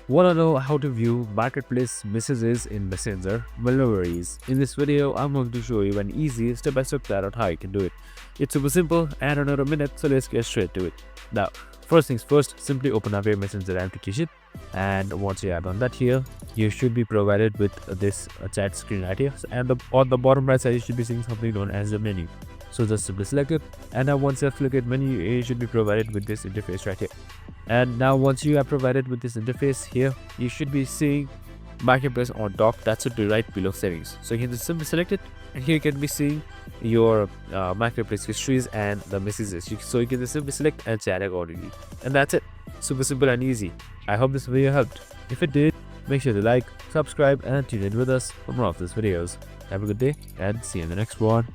Want to know how to view marketplace messages in Messenger? Well, no worries. In this video, I'm going to show you an easy step-by-step plan on how you can do it. It's super simple and under a minute, so let's get straight to it. Now, first things first, simply open up your Messenger application, and once you have done that here, you should be provided with this chat screen right here, and on the bottom right side, you should be seeing something known as the menu. So just simply select it, and now once you have selected menu, you should be provided with this interface right here. And now once you are provided with this interface here, you should be seeing marketplace on top. That should be right below settings. So you can just simply select it, and here you can be seeing your marketplace histories and the messages. So you can just simply select and chat accordingly, and that's it. Super simple and easy. I hope this video helped. If it did, make sure to like, subscribe, and tune in with us for more of these videos. Have a good day and see you in the next one.